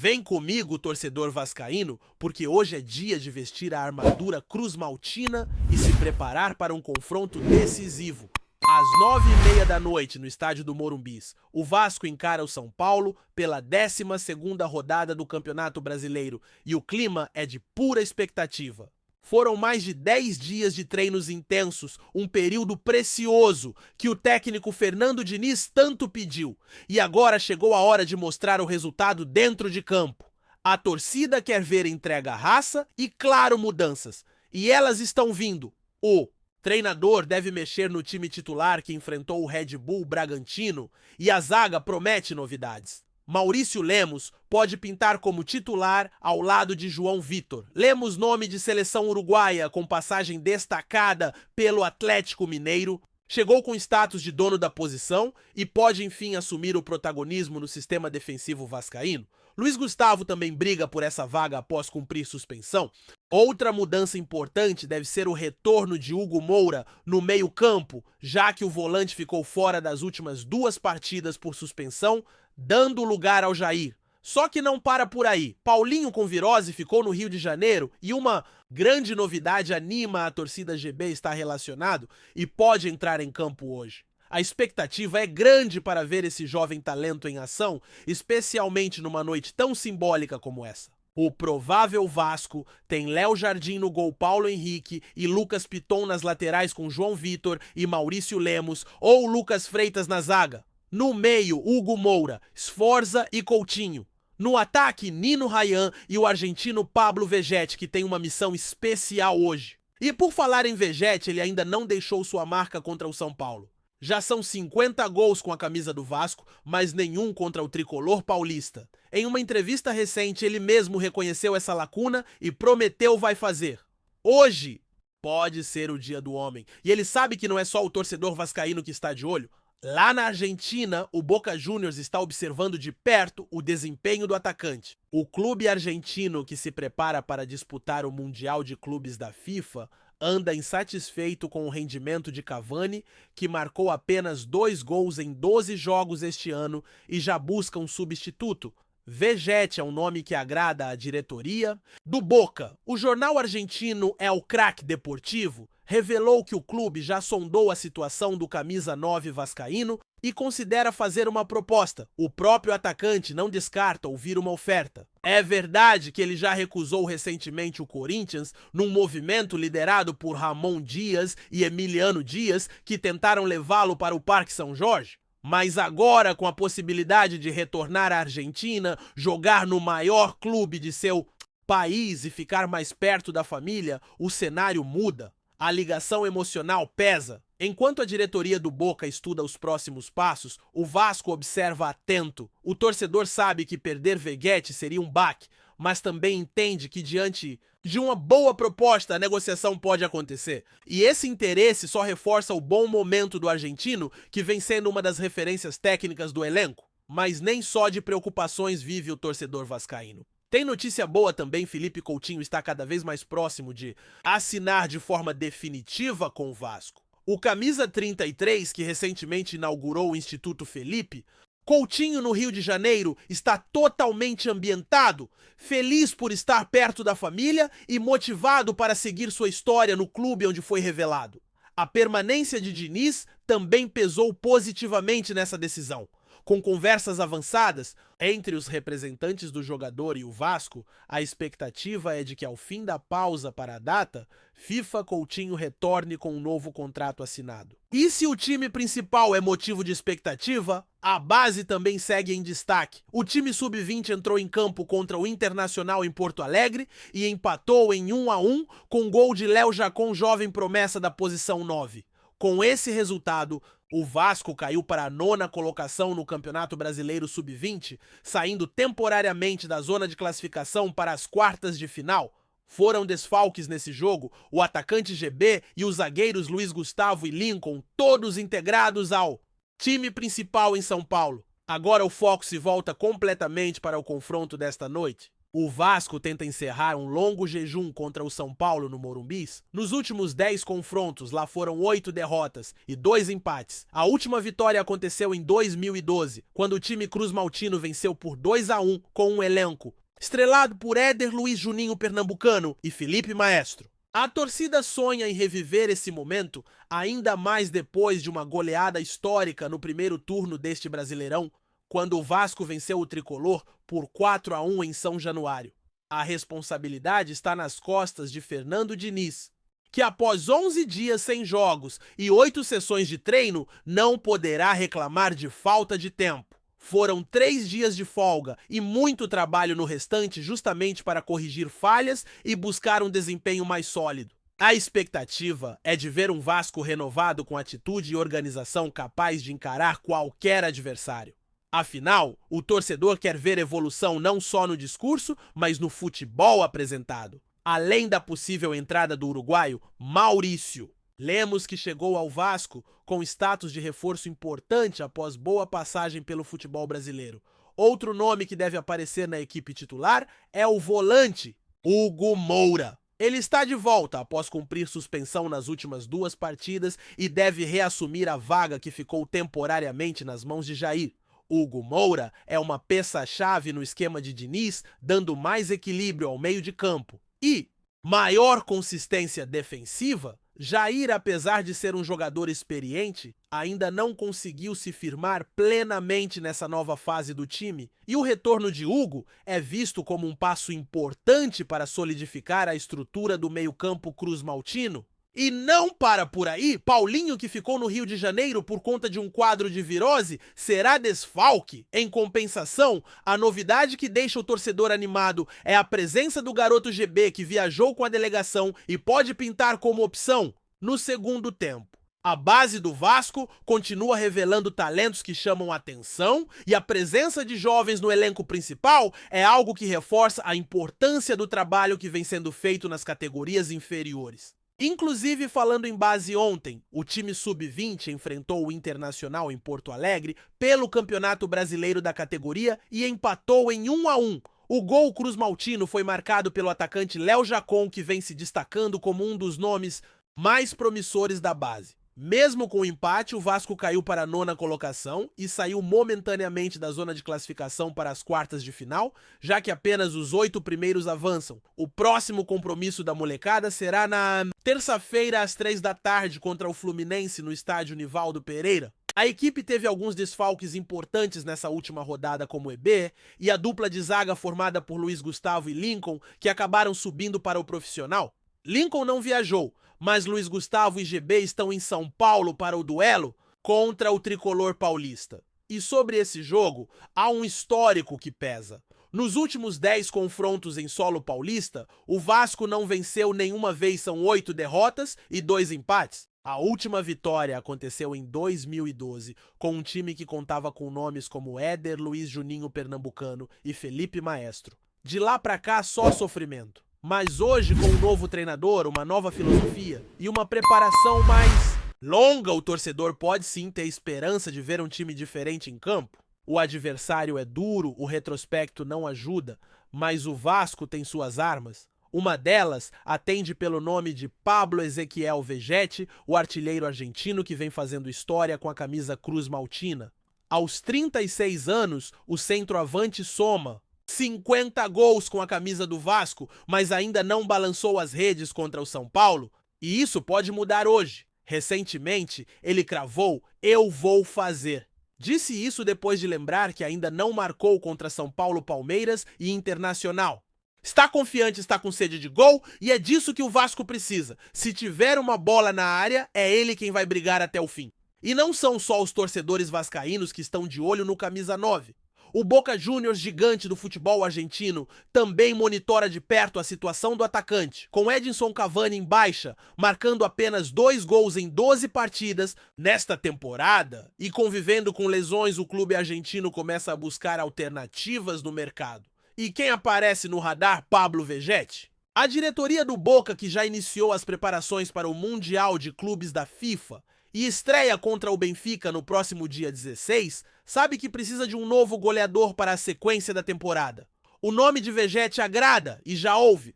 Vem comigo, torcedor vascaíno, porque hoje é dia de vestir a armadura cruz-maltina e se preparar para um confronto decisivo. Às 9h30 da noite, no estádio do Morumbis, o Vasco encara o São Paulo pela 12ª rodada do Campeonato Brasileiro e o clima é de pura expectativa. Foram mais de 10 dias de treinos intensos, um período precioso que o técnico Fernando Diniz tanto pediu. E agora chegou a hora de mostrar o resultado dentro de campo. A torcida quer ver entrega à raça e, claro, mudanças. E elas estão vindo. O treinador deve mexer no time titular que enfrentou o Red Bull Bragantino e a zaga promete novidades. Maurício Lemos pode pintar como titular ao lado de João Vitor. Lemos, nome de seleção uruguaia com passagem destacada pelo Atlético Mineiro, chegou com status de dono da posição e pode enfim assumir o protagonismo no sistema defensivo vascaíno. Luiz Gustavo também briga por essa vaga após cumprir suspensão. Outra mudança importante deve ser o retorno de Hugo Moura no meio-campo, já que o volante ficou fora das últimas 2 partidas por suspensão, dando lugar ao Jair. Só que não para por aí. Paulinho com virose ficou no Rio de Janeiro e uma grande novidade anima a torcida GB estar relacionado e pode entrar em campo hoje. A expectativa é grande para ver esse jovem talento em ação, especialmente numa noite tão simbólica como essa. O provável Vasco tem Léo Jardim no gol, Paulo Henrique e Lucas Piton nas laterais com João Vitor e Maurício Lemos ou Lucas Freitas na zaga. No meio, Hugo Moura, Sforza e Coutinho. No ataque, Nino Rayán e o argentino Pablo Vegetti, que tem uma missão especial hoje. E por falar em Vegetti, ele ainda não deixou sua marca contra o São Paulo. Já são 50 gols com a camisa do Vasco, mas nenhum contra o tricolor paulista. Em uma entrevista recente, ele mesmo reconheceu essa lacuna e prometeu vai fazer. Hoje pode ser o dia do homem. E ele sabe que não é só o torcedor vascaíno que está de olho. Lá na Argentina, o Boca Juniors está observando de perto o desempenho do atacante. O clube argentino que se prepara para disputar o Mundial de Clubes da FIFA anda insatisfeito com o rendimento de Cavani, que marcou apenas 2 gols em 12 jogos este ano e já busca um substituto. Vegetti é um nome que agrada à diretoria. Do Boca, o jornal argentino El Crack Deportivo revelou que o clube já sondou a situação do camisa 9 vascaíno e considera fazer uma proposta. O próprio atacante não descarta ouvir uma oferta. É verdade que ele já recusou recentemente o Corinthians num movimento liderado por Ramon Dias e Emiliano Dias, que tentaram levá-lo para o Parque São Jorge. Mas agora, com a possibilidade de retornar à Argentina, jogar no maior clube de seu país e ficar mais perto da família, o cenário muda. A ligação emocional pesa. Enquanto a diretoria do Boca estuda os próximos passos, o Vasco observa atento. O torcedor sabe que perder Vegetti seria um baque, mas também entende que diante de uma boa proposta a negociação pode acontecer. E esse interesse só reforça o bom momento do argentino, que vem sendo uma das referências técnicas do elenco. Mas nem só de preocupações vive o torcedor vascaíno. Tem notícia boa também, Felipe Coutinho está cada vez mais próximo de assinar de forma definitiva com o Vasco. O camisa 33, que recentemente inaugurou o Instituto Felipe, Coutinho no Rio de Janeiro está totalmente ambientado, feliz por estar perto da família e motivado para seguir sua história no clube onde foi revelado. A permanência de Diniz também pesou positivamente nessa decisão. Com conversas avançadas entre os representantes do jogador e o Vasco, a expectativa é de que ao fim da pausa para a data, FIFA Coutinho retorne com um novo contrato assinado. E se o time principal é motivo de expectativa, a base também segue em destaque. O time sub-20 entrou em campo contra o Internacional em Porto Alegre e empatou em 1-1 com gol de Léo Jacon, jovem promessa da posição 9. Com esse resultado, o Vasco caiu para a 9ª colocação no Campeonato Brasileiro Sub-20, saindo temporariamente da zona de classificação para as quartas de final. Foram desfalques nesse jogo o atacante GB e os zagueiros Luiz Gustavo e Lincoln, todos integrados ao time principal em São Paulo. Agora o foco se volta completamente para o confronto desta noite. O Vasco tenta encerrar um longo jejum contra o São Paulo no Morumbis. Nos últimos 10 confrontos, lá foram 8 derrotas e 2 empates. A última vitória aconteceu em 2012, quando o time Cruz Maltino venceu por 2-1 com um elenco estrelado por Éder Luiz Juninho Pernambucano e Felipe Maestro. A torcida sonha em reviver esse momento, ainda mais depois de uma goleada histórica no primeiro turno deste Brasileirão, quando o Vasco venceu o tricolor por 4-1 em São Januário. A responsabilidade está nas costas de Fernando Diniz, que após 11 dias sem jogos e 8 sessões de treino, não poderá reclamar de falta de tempo. Foram 3 dias de folga e muito trabalho no restante justamente para corrigir falhas e buscar um desempenho mais sólido. A expectativa é de ver um Vasco renovado com atitude e organização capaz de encarar qualquer adversário. Afinal, o torcedor quer ver evolução não só no discurso, mas no futebol apresentado. Além da possível entrada do uruguaio Maurício Lemos, que chegou ao Vasco com status de reforço importante após boa passagem pelo futebol brasileiro. Outro nome que deve aparecer na equipe titular é o volante Hugo Moura. Ele está de volta após cumprir suspensão nas últimas 2 partidas e deve reassumir a vaga que ficou temporariamente nas mãos de Jair. Hugo Moura é uma peça-chave no esquema de Diniz, dando mais equilíbrio ao meio de campo. E maior consistência defensiva. Jair, apesar de ser um jogador experiente, ainda não conseguiu se firmar plenamente nessa nova fase do time, e o retorno de Hugo é visto como um passo importante para solidificar a estrutura do meio-campo cruz-maltino. E não para por aí, Paulinho, que ficou no Rio de Janeiro por conta de um quadro de virose, será desfalque. Em compensação, a novidade que deixa o torcedor animado é a presença do garoto GB, que viajou com a delegação e pode pintar como opção no segundo tempo. A base do Vasco continua revelando talentos que chamam atenção e a presença de jovens no elenco principal é algo que reforça a importância do trabalho que vem sendo feito nas categorias inferiores. Inclusive, falando em base ontem, o time sub-20 enfrentou o Internacional em Porto Alegre pelo Campeonato Brasileiro da categoria e empatou em 1-1. O gol cruz-maltino foi marcado pelo atacante Léo Jacon, que vem se destacando como um dos nomes mais promissores da base. Mesmo com o empate, o Vasco caiu para a 9ª colocação e saiu momentaneamente da zona de classificação para as quartas de final, já que apenas os 8 primeiros avançam. O próximo compromisso da molecada será na terça-feira às 3 da tarde contra o Fluminense no estádio Nivaldo Pereira. A equipe teve alguns desfalques importantes nessa última rodada, como o EB e a dupla de zaga formada por Luiz Gustavo e Lincoln, que acabaram subindo para o profissional. Lincoln não viajou, mas Luiz Gustavo e GB estão em São Paulo para o duelo contra o tricolor paulista. E sobre esse jogo, há um histórico que pesa. Nos últimos 10 confrontos em solo paulista, o Vasco não venceu nenhuma vez, são 8 derrotas e 2 empates. A última vitória aconteceu em 2012, com um time que contava com nomes como Éder Luiz Juninho Pernambucano e Felipe Maestro. De lá pra cá, só sofrimento. Mas hoje, com um novo treinador, uma nova filosofia e uma preparação mais longa, o torcedor pode sim ter esperança de ver um time diferente em campo. O adversário é duro, o retrospecto não ajuda, mas o Vasco tem suas armas. Uma delas atende pelo nome de Pablo Ezequiel Vegetti, o artilheiro argentino que vem fazendo história com a camisa Cruz Maltina. Aos 36 anos, o centroavante soma 50 gols com a camisa do Vasco, mas ainda não balançou as redes contra o São Paulo. E isso pode mudar hoje. Recentemente, ele cravou: "Eu vou fazer". Disse isso depois de lembrar que ainda não marcou contra São Paulo, Palmeiras e Internacional. Está confiante, está com sede de gol e é disso que o Vasco precisa. Se tiver uma bola na área, é ele quem vai brigar até o fim. E não são só os torcedores vascaínos que estão de olho no camisa 9. O Boca Juniors, gigante do futebol argentino, também monitora de perto a situação do atacante, com Edinson Cavani em baixa, marcando apenas 2 gols em 12 partidas nesta temporada, e convivendo com lesões, o clube argentino começa a buscar alternativas no mercado. E quem aparece no radar? Pablo Vegetti. A diretoria do Boca, que já iniciou as preparações para o Mundial de Clubes da FIFA e estreia contra o Benfica no próximo dia 16, sabe que precisa de um novo goleador para a sequência da temporada. O nome de Vegete agrada e já houve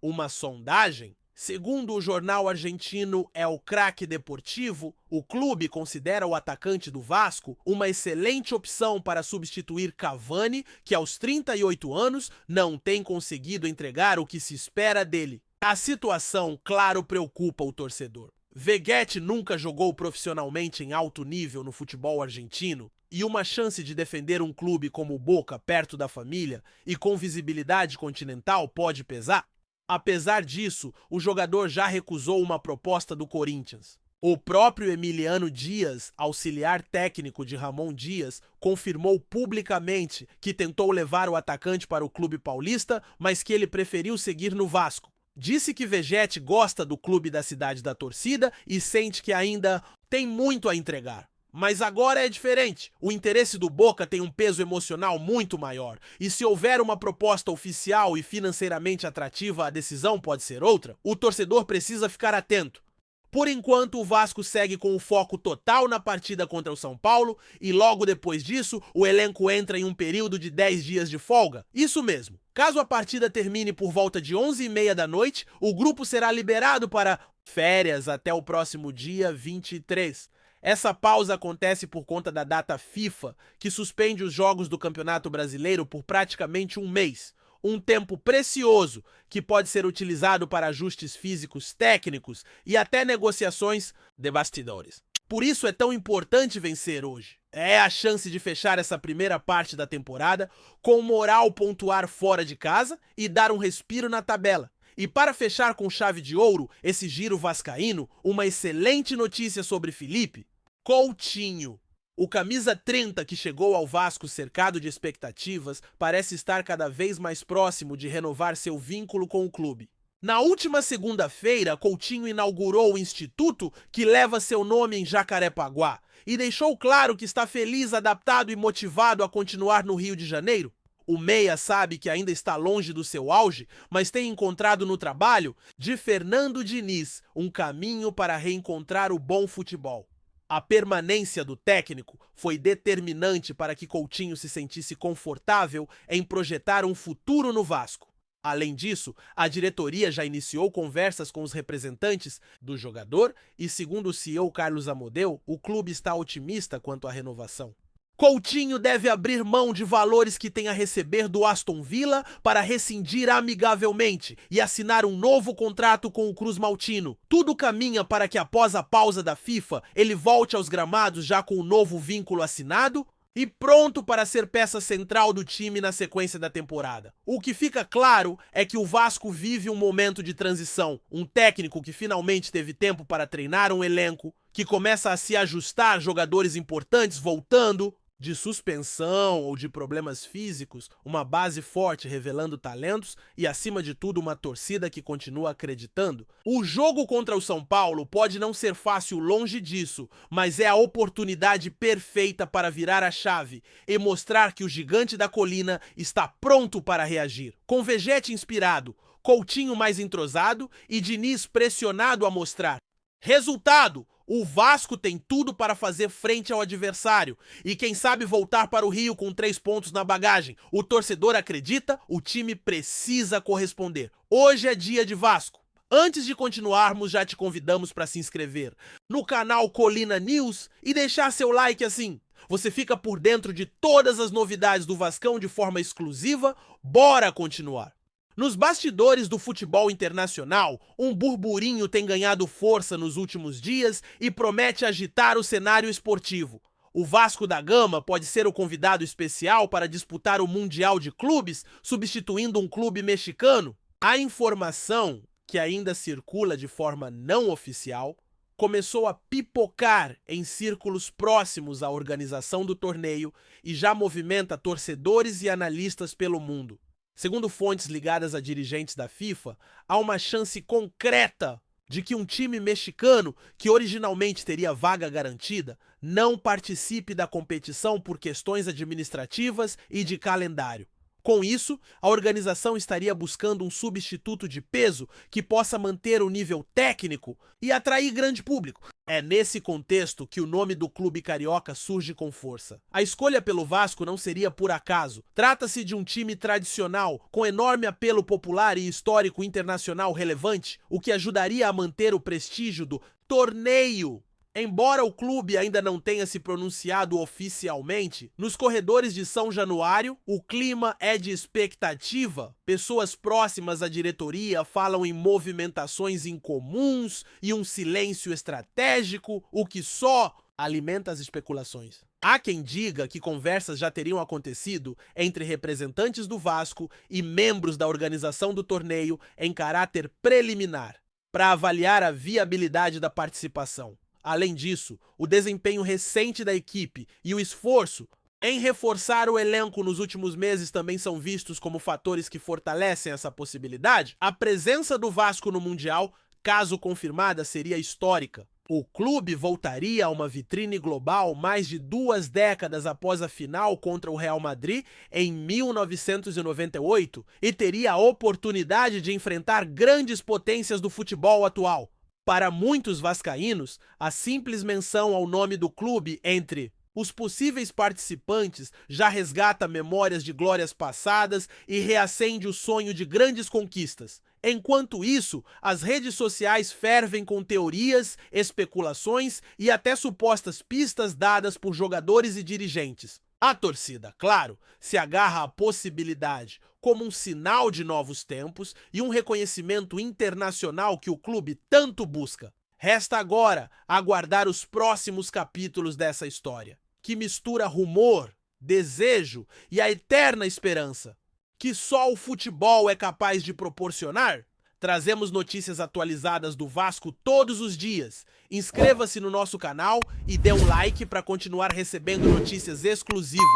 uma sondagem. Segundo o jornal argentino El Craque Deportivo, o clube considera o atacante do Vasco uma excelente opção para substituir Cavani, que aos 38 anos não tem conseguido entregar o que se espera dele. A situação, claro, preocupa o torcedor. Vegete nunca jogou profissionalmente em alto nível no futebol argentino e uma chance de defender um clube como o Boca perto da família e com visibilidade continental pode pesar. Apesar disso, o jogador já recusou uma proposta do Corinthians. O próprio Emiliano Dias, auxiliar técnico de Ramon Dias, confirmou publicamente que tentou levar o atacante para o clube paulista, mas que ele preferiu seguir no Vasco. Disse que Vegete gosta do clube da cidade da torcida e sente que ainda tem muito a entregar. Mas agora é diferente. O interesse do Boca tem um peso emocional muito maior. E se houver uma proposta oficial e financeiramente atrativa, a decisão pode ser outra. O torcedor precisa ficar atento. Por enquanto, o Vasco segue com o foco total na partida contra o São Paulo e logo depois disso, o elenco entra em um período de 10 dias de folga. Isso mesmo. Caso a partida termine por volta de 11h30 da noite, o grupo será liberado para férias até o próximo dia 23. Essa pausa acontece por conta da data FIFA, que suspende os jogos do Campeonato Brasileiro por praticamente um mês. Um tempo precioso que pode ser utilizado para ajustes físicos técnicos e até negociações de bastidores. Por isso é tão importante vencer hoje. É a chance de fechar essa primeira parte da temporada com moral, pontuar fora de casa e dar um respiro na tabela. E para fechar com chave de ouro esse giro vascaíno, uma excelente notícia sobre Felipe Coutinho. O camisa 30 que chegou ao Vasco cercado de expectativas parece estar cada vez mais próximo de renovar seu vínculo com o clube. Na última segunda-feira, Coutinho inaugurou o instituto que leva seu nome em Jacarepaguá e deixou claro que está feliz, adaptado e motivado a continuar no Rio de Janeiro. O meia sabe que ainda está longe do seu auge, mas tem encontrado no trabalho de Fernando Diniz um caminho para reencontrar o bom futebol. A permanência do técnico foi determinante para que Coutinho se sentisse confortável em projetar um futuro no Vasco. Além disso, a diretoria já iniciou conversas com os representantes do jogador e, segundo o CEO Carlos Amodeu, o clube está otimista quanto à renovação. Coutinho deve abrir mão de valores que tem a receber do Aston Villa para rescindir amigavelmente e assinar um novo contrato com o Cruz Maltino. Tudo caminha para que após a pausa da FIFA, ele volte aos gramados já com um novo vínculo assinado e pronto para ser peça central do time na sequência da temporada. O que fica claro é que o Vasco vive um momento de transição. Um técnico que finalmente teve tempo para treinar um elenco, que começa a se ajustar, jogadores importantes voltando de suspensão ou de problemas físicos, uma base forte revelando talentos e, acima de tudo, uma torcida que continua acreditando. O jogo contra o São Paulo pode não ser fácil, longe disso, mas é a oportunidade perfeita para virar a chave e mostrar que o gigante da colina está pronto para reagir. Com Vegete inspirado, Coutinho mais entrosado e Diniz pressionado a mostrar. Resultado: o Vasco tem tudo para fazer frente ao adversário e quem sabe voltar para o Rio com 3 pontos na bagagem. O torcedor acredita, o time precisa corresponder. Hoje é dia de Vasco. Antes de continuarmos, já te convidamos para se inscrever no canal Colina News e deixar seu like assim. Você fica por dentro de todas as novidades do Vascão de forma exclusiva. Bora continuar! Nos bastidores do futebol internacional, um burburinho tem ganhado força nos últimos dias e promete agitar o cenário esportivo. O Vasco da Gama pode ser o convidado especial para disputar o Mundial de Clubes, substituindo um clube mexicano? A informação, que ainda circula de forma não oficial, começou a pipocar em círculos próximos à organização do torneio e já movimenta torcedores e analistas pelo mundo. Segundo fontes ligadas a dirigentes da FIFA, há uma chance concreta de que um time mexicano, que originalmente teria vaga garantida, não participe da competição por questões administrativas e de calendário. Com isso, a organização estaria buscando um substituto de peso que possa manter o nível técnico e atrair grande público. É nesse contexto que o nome do clube carioca surge com força. A escolha pelo Vasco não seria por acaso. Trata-se de um time tradicional, com enorme apelo popular e histórico internacional relevante, o que ajudaria a manter o prestígio do torneio. Embora o clube ainda não tenha se pronunciado oficialmente, nos corredores de São Januário, o clima é de expectativa. Pessoas próximas à diretoria falam em movimentações incomuns e um silêncio estratégico, o que só alimenta as especulações. Há quem diga que conversas já teriam acontecido entre representantes do Vasco e membros da organização do torneio em caráter preliminar, para avaliar a viabilidade da participação. Além disso, o desempenho recente da equipe e o esforço em reforçar o elenco nos últimos meses também são vistos como fatores que fortalecem essa possibilidade. A presença do Vasco no Mundial, caso confirmada, seria histórica. O clube voltaria a uma vitrine global mais de 2 décadas após a final contra o Real Madrid em 1998 e teria a oportunidade de enfrentar grandes potências do futebol atual. Para muitos vascaínos, a simples menção ao nome do clube entre os possíveis participantes já resgata memórias de glórias passadas e reacende o sonho de grandes conquistas. Enquanto isso, as redes sociais fervem com teorias, especulações e até supostas pistas dadas por jogadores e dirigentes. A torcida, claro, se agarra à possibilidade como um sinal de novos tempos e um reconhecimento internacional que o clube tanto busca. Resta agora aguardar os próximos capítulos dessa história, que mistura rumor, desejo e a eterna esperança, que só o futebol é capaz de proporcionar. Trazemos notícias atualizadas do Vasco todos os dias. Inscreva-se no nosso canal e dê um like para continuar recebendo notícias exclusivas.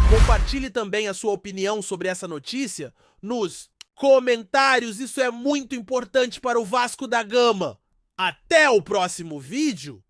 Compartilhe também a sua opinião sobre essa notícia nos comentários. Isso é muito importante para o Vasco da Gama. Até o próximo vídeo!